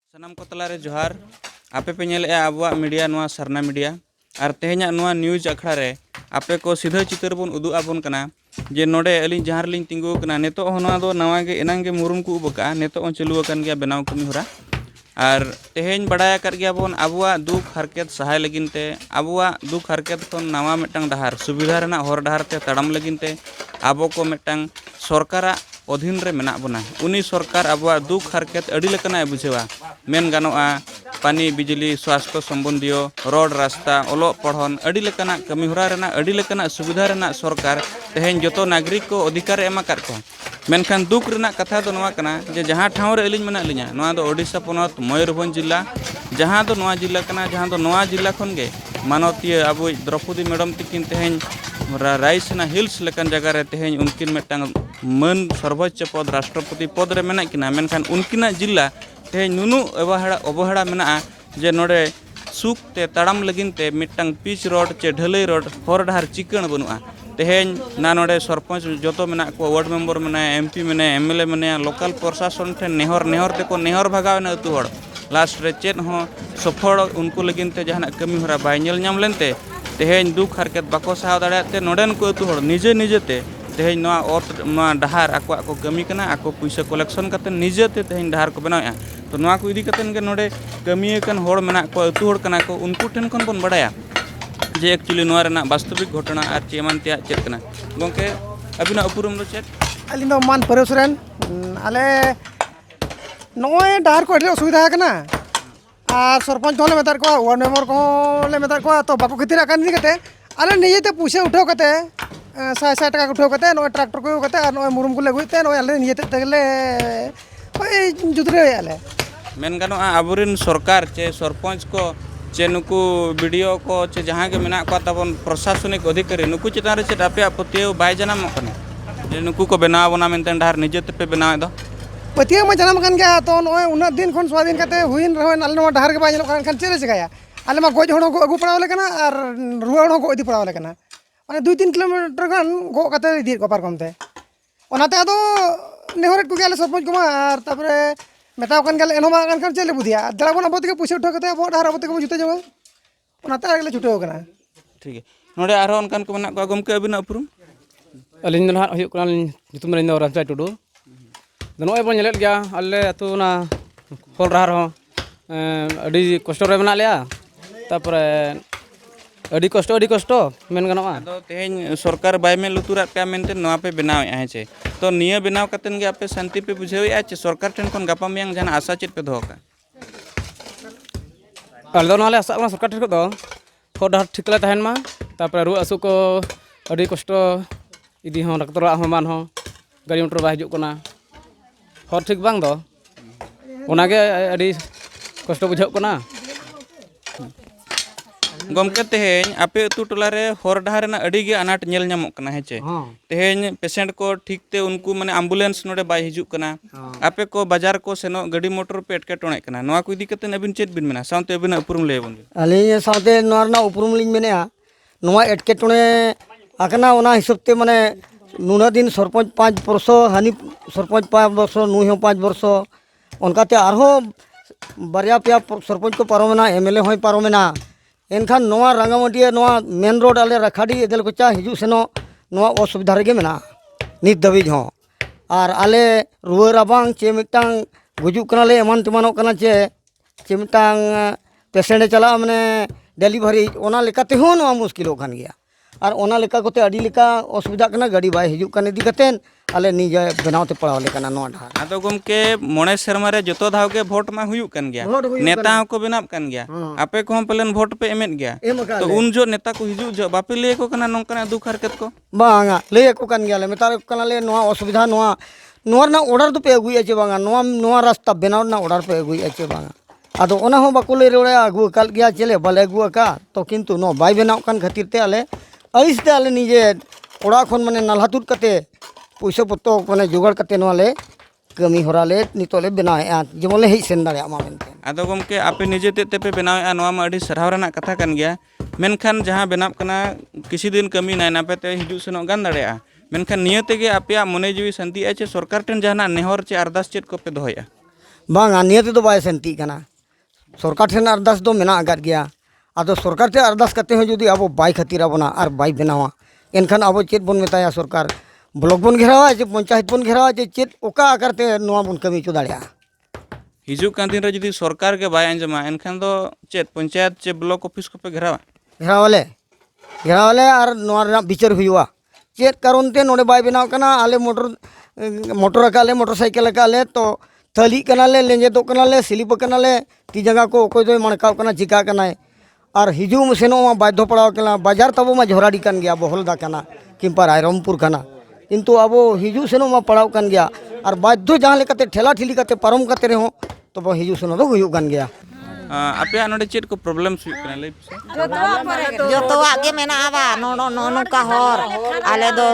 सनाम को तलारे जोहार आपे पे नेले आबुआ मीडिया नवा सरना मीडिया और तेहना नवा न्यूज अखड़ा रे आपे को सीधा चित्र बन उदू आबन कना जे नोडे अली जहाँ लिंग तिंगु कना नेतो होना दो नवा गे एनांग गे मुरुम को उबका नेतो on चालू अकन गया बनाव कमी होरा और तेहेन बड़ाया कर गया बन आबुआ दुख हरकत सहाय लगिनते आबुआ दुख हरकत खन नवा मिटंग डहार सुविधा रेना हर डहार ते तड़म लगिनते आबो को मिटंग सरकारा अधीन रे मेना बना उनी सरकार आबुआ दुख हरकत अड़ी लेकना बुझेवा मेन गानोआ पानी बिजली स्वास्थ्य सम्बन्धीय रोड रास्ता ओलो पढ़न अड़ी लेकना कमी होरा रेना अड़ी लेकना सुविधा रेना सरकार तेहेन जतो नागरिक को अधिकार एमा कर को मेनखान दुख रेना कथा दो नवा कना जे जहाँ ठाव रे अलिंग मेना लिया नवा दो ओडिशा पोनत मयूरभंज जिला जहाँ दो नवा जिला कना जहाँ दो नवा जिला खन गे मानवतीय आबो द्रौपदी मैडम तकिन तेहेन रायसेना हिल्स लेकन जगह रे तेहेन उनकिन मेटंग मन सर्वोच्च पद राष्ट्रपति पद रे मेना किना मेनखान उनकिना जिला तेहेन नुनु अवहेड़ा मेना जे नोडे सुख ते तड़म लगिन ते मिटंग पिच रोड चे ढलई रोड हर डहार चिकन बनुआ तेहेन ना नोडे सरपंच जतो मेना को वार्ड मेंबर मेना एमपी मेना एमएलए मेना लोकल प्रशासन ठेन नेहर ते को नेहर भगावना अतु हड़ लास्ट रे चेत हो सफल उनको लगिन ते जहाना कमी होरा बाय नेल नाम लेनते तेहेन दुख हरकत बाको साव दाड़ाते नोडेन को अतु हड़ निजे निजेते तेहेन नवा ओत नवा डहार आको को कमी कना आको पैसा कलेक्शन करते निजेते तेहेन डहार को बनाया तो नवा को इदी कतन के नोडे कमी कन होड़ मेना को अतु होड़ कना को उनको ठेन खन बन बड़ाया जे एक्चुअली नवा रेना वास्तविक घटना और चेमान त्या चेत कना गोंके अबिना उपुरुम दो चेत अलिंग दो मान परेसरेन आले नोए डहार को अड़ी असुविधा कना और सरपंच होले मेतार को वार्ड मेंबर को ले मेतार को तो बाको खतिर आकान दी कते आले निजेते पैसा उठाव कते 100 टाका उठाव कते नोए ट्रैक्टर को कते और नोए मुरुम को लेगुते नोए आले निजेते तगले ओए जुदरे आले मेन गानो आबुरिन सरकार चे सरपंच को चे नुकु वीडियो को चे जहाँ के मेना को तबन प्रशासनिक अधिकारी नुकु चितान रे चे आपे पतियो बाय जनाम कने जे नुकु को बनाव बना मेनते डहार निजेते पे बनाव दो पतियो मा जनाम कन गया तो नोए उना दिन खन स्वाधीन कते हुइन रहन आले नोआ डहार के बाय जनो कन चेले चिकाया आले मा गोज होड़ो को अगु पड़ाव लेकना और रुवाड़ को इदी पड़ाव लेकना माने 2-3 किलोमीटर गन गो कते इदी को पारकमते ओनाते आदो नेहरत को गेले सरपंच को और तापरे मेताव कन गेले एनो मा कन चेले बुदिया दड़ा बन अबो के पैसा उठा कते अबो डहार अबो के जुते जवा ओनाते आगले छुटे होकना ठीक है नोडे आरो अनकन को मेना को गमके अबिना उपुरुम अलिंग दो हां हुयुक कना नितुम रे दो रामचाय टुडू नोय बन नेलेत गया आले अतु ना होल राहर हो अडी कष्ट रे मेना लिया तापरे अडी कष्ट मेन गनोआ तो तेहेन सरकार बाय में लुतुरा पे मेनते नवा पे बनाव है छे तो निया बनाव कतन गे आपे शांति पे बुझेवे आ छे सरकार ठेन कोन गापा मियांग जहां आशा चेत पे दोका आले दो नाले आशा सरकार ठेक दो हर डहार ठीक ले तहन मा तापरे रुआ असु को अडी कष्ट इदी हो डॉक्टर हो मान हो गाड़ी मोटर बा हिजुक कना हर ठीक बांग दो ओनागे अडी कष्ट बुझाव कना गमके तेहेन आपे अतु टोला रे हर डहार ना अड़ी गे अनाट नेल नामक कना हेचे तेहेन पेशेंट को ठीक ते उनको माने एम्बुलेंस नोडे बाय हिजुक कना आपे को बाजार को सेनो गाड़ी मोटर पे एटके टोणे कना नवा को इदी कते अबिन चेत बिन मेना साउते अबिन उपुरुम ले बन अली साउते नोर ना उपुरुम लिंग मेनेया नोवा एटके टोणे आकना ओना हिसाब ते माने नुना दिन सरपंच 5 वर्ष हानि सरपंच 5 वर्ष नुई हो 5 वर्ष उनकाते आरो बारिया पे सरपंच को पारोमेना एमएलए होय पारोमेना एनखान नोआ रंगामटिया नोआ मेन रोड आले रखाड़ी एदल कोचा हिजु सेनो नोआ असुविधा रेगे मेना नित दबिज हो और आले रुआ राबांग चे मिटांग गुजुक कनाले एमान तेमानो कना चे मिटांग पेशेंट चला माने डिलीवरी ओना लेकाते हो नोआ मुश्किल हो खान गया और ओना लेका कोते अडी लेका असुविधा कना गाड़ी बाय हिजु कने दी कतेन आले निजे बनावते पड़ाव लेकना नोआ ढार आदो गमके मोणे शर्मा रे जतो धाव के वोट मा हुयु कन गया नेता को बनाब कन गया आपे को हम पलन वोट पे एमेत गया तो उन जो नेता को हिजु जो बापे ले को कना नोकना दुख हरकत को बांगा ले को कन गया ले मेतार कना ले नोआ असुविधा नोआ नोर ना ऑर्डर तो पे अगुई आचे बांगा नोआ रास्ता बनाव ना ऑर्डर पे अगुई आचे बांगा आदो ओना हो बाको ले रोड़े अगु कल गया चले बाले अगु का तो किंतु नो बाय बनाव कन खातिर ते आले अइसते आले निजे ओड़ा खन माने नालहातुर कते पैसा पत्तो माने जोगाड़ कते नोले कमी होराले नितोले बनाए जेमोले हेज सेन दाड़े मा मेनते आदो गमके आपे निजे ते पे बनावे नोआ मा अडी सरहाव रना कथा कन गया मेनखान जहां बनाब कना किसी दिन कमी नाय नापे ते हिजु सेनो गान दाड़ेया मेनखान नियते गे आपे मने जीवी शांति आचे सरकार ठेन जहाना नेहर चे अरदास चेत को पे दोहया बांगा नियत तो बाय सेंती कना सरकार ठेन अरदास दो मेना आगाद गया आदो सरकार ते अरदास करते हैं जुदी अब बाय खातिर आबोना और बाय बनावा एनखान अब चेत बन मेताया सरकार ब्लॉक बन घेरावा जे पंचायत बन घेरावा जे चेत ओका आकारते नोआ बन कमी चो दाड़िया हिजू कान दिन रे जुदी सरकार के बाय अंजमा एनखान दो चेत पंचायत चे ब्लॉक ऑफिस को पे घेरावा घेरावाले और नोआ रना विचार हुआ चेत कारण ते नोडे बाय बनाव कना आले मोटर काले मोटरसाइकिल काले तो थली कनाले लेंजे तो कनाले स्लिप कनाले ती जगह को कोई तो मणकाव कना चिका कना और हिजू सेनो बाध्य पड़ाव कना बाजार तब मा झोराडी कान गया बहलदा कना किंपा रायरमपुर कना किंतु अब हिजू सेनो मा पड़ाव कान गया और बाध्य जहाँ लेकाते ठेला ठिली काते पारम काते रहो तो वो हिजू सेनो दो हुयुग कान गया आपे नोडे चेत को प्रॉब्लम्स हुई कना ले जोतवा के मेनाबा नो का हर आले दो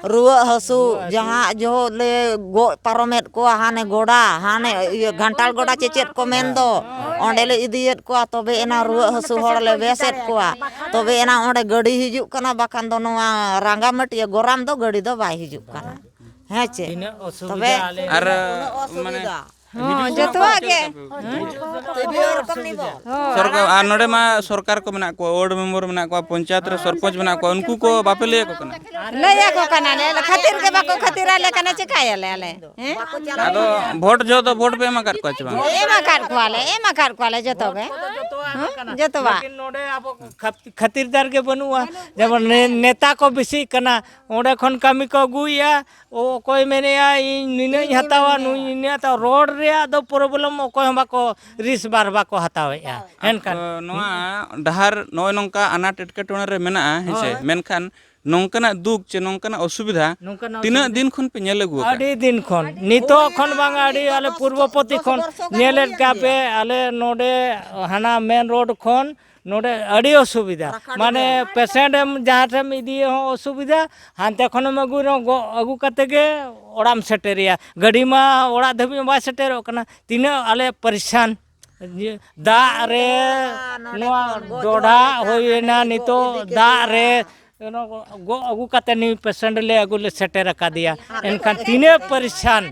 रुआ हसू जहाँ जो ले गो पारोमेट को हाने गोड़ा हाने घंटाल गोड़ा चेचेत को मेन दो ओंडे ले इदियत को तबे एना रुआ हसू हड़ ले बेसेट को तबे एना ओंडे गाड़ी हिजू कना बाखान दो नोआ रांगामटिया गोराम दो गाड़ी दो बाय हिजू कना है चे तबे और माने जोतवा के सरकार आ नोडे मा सरकार को मेना को वार्ड मेंबर मेना को पंचायत रे सरपंच मेना को उनको को बापे ले को कना ले खातिर के बाको खातिर आले कना चिकाय ले हैं आदो वोट जो तो वोट पे मा कर को चबा एमा कार कोले जतो के जतवा नोडे अब खातिरदार के बनुआ जब नेता को बेसी कना ओडे खन कमी को गुया ओ कोई मेने निने हतावा नुइने तो रोड रे दो प्रॉब्लम कोई बाको रिस बार बाको हतावेया एनखान नोआ डहार नोय नोंका अनाट एटकेटोने रे मेना हेसे मेनखान नोंकना दुख चे नोंकना असुविधा तीना दिन खन पे नेल लगु अडी दिन खन नितो खन बांगा अडी आले पूर्वपति खन नेलेट कापे आले नोडे हाना मेन रोड खन नोडे अड़ी असुविधा माने पेशेंट जहाँ ठेम इदी असुविधा हानते खन अगू कते के ओड़ाम सेटेरिया गाड़ी मा ओड़ा धबी बा सेटेरो कना तीना आले परेशान दा रे नोआ डोढ़ा होइना नितो दा रे अगू कते नी पेशेंट ले अगू ले सेटेर का दिया एनखान तीने परेशान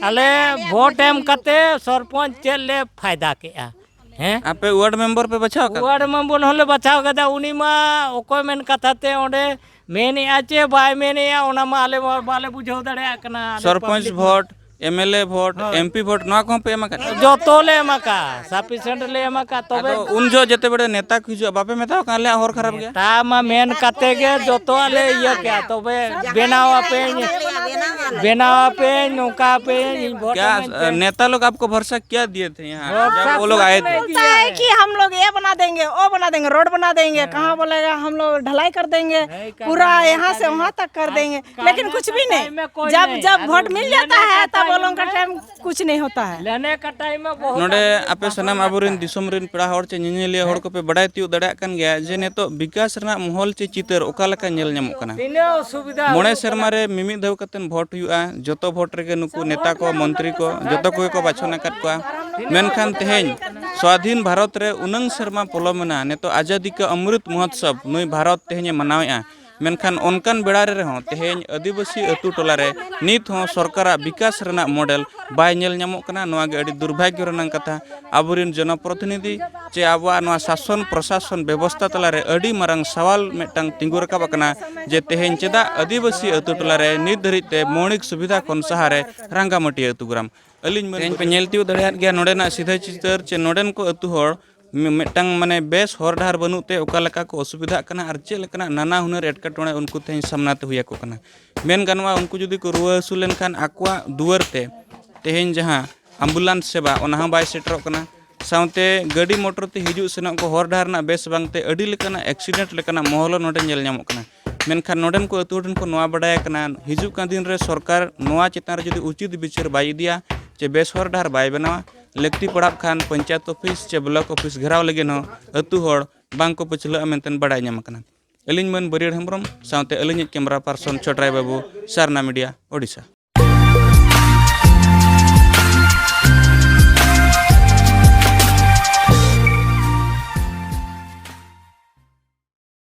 आले वोट एम कते सरपंच चेल ले फायदा केआ हैं आपे वार्ड मेंबर पे बचाव का वार्ड मेंबर होले बचाव कदा उनी मा ओकोय मेन कथाते ओंडे मेने आचे बाय मेने ओना मा आले बाले बुझाव दड़े कना sarpanch vote MLA vote MP vote ना को पे एमा जो तो ले एमाका सफिशिएंट ले एमाका तबे उन जो जते बड़े नेता खिजो बापे मेता काले और खराब गया ता मा मेन कते के जो तो ले ये क्या तबे बेनावा पे नौका पे क्या नेता लोग आपको भरोसा क्या दिए थे यहाँ जब वो लोग आए थे है कि हम लोग ये बना देंगे वो बना देंगे रोड बना देंगे कहाँ बोलेगा हम लोग ढलाई कर देंगे पूरा यहाँ से वहाँ तक कर देंगे लेकिन कुछ भी नहीं जब वोट मिल जाता है तब वो लोगों का टाइम कुछ नहीं होता है लेने का टाइम में नोडे आपे सनाम आबुरेन दिसोम रेन पेड़ा हर चे निनेलिया हर को पे बड़ाई तिउ दड़ाय कान गया जे नेतो विकास रना माहौल चे चितर ओका लका नेल ᱧᱟᱢᱚᱜ कना तीने असुविधा मोणे शर्मा रे मिमि धव कतेन भोट हुआ जतो भोट रे नुकु नेता को मंत्री को जतो को को बाछना काट को मेनखान तेहेन स्वाधीन भारत रे उनंग शर्मा पोलोमना नेतो आजादी का अमृत महोत्सव नुई भारत तेहेन मनावेआ मेनखान ओनकान बेड़ा रे रहो तेहेन आदिवासी अतु टोला रे नित हो सरकार विकास रना मॉडल बाय नेल ᱧᱟᱢᱚᱜ कना नोआ गे अडी दुर्भाग्य रना कथा आबुरिन जनप्रतिनिधि चे आबुआ नोआ शासन प्रशासन व्यवस्था तला रे अडी मारंग सवाल मेटांग तिंगु रकाब कना जे तेहेन चेदा आदिवासी अतु टोला रे नित धरिते मौलिक सुविधा खन सहारे रांगामटी अतु ग्राम अलिन मन पे नेलतिउ दड़ियात गया नोडेना सीधा चितर चे नोडेन को अतु हर मेटांग माने बेस हर डाहर बनुते ओका लका को असुविधा कना आर चे लेकना नाना हुनर एटकेटोणे उनको तेहेन सामनाते हुया को कना मेन गानवा उनको जुदी को रुआ हसु लेनखान आकुआ दुआरते तेहेन जहां एम्बुलेंस सेवा ओना बाय सेटरो कना साउते गाड़ी मोटर ते हिजु सेनो को हर डाहर ना बेस बांगते अडी लेकना एक्सीडेंट लेकना मोहलो नोडे नेल ᱧᱟᱢᱚᱜ कना मेनखान नोडेन को अतुडन को नोआ बडाय कना हिजु का दिन रे सरकार नोआ चेतान रे जुदी उचित विचार बाय दिया चे बेस हर डाहर बाय बनावा लक्ति पड़ाब खान पंचायत ऑफिस चे ब्लॉक ऑफिस घेराव लगे न अतु हर बांग को पछला मेनतन बडाय ᱧᱟᱢ कना अलिन मन बरियर हेम्ब्रम साउते अलिन कैमरा पर्सन छोटराय बाबू सारना मीडिया ओडिशा।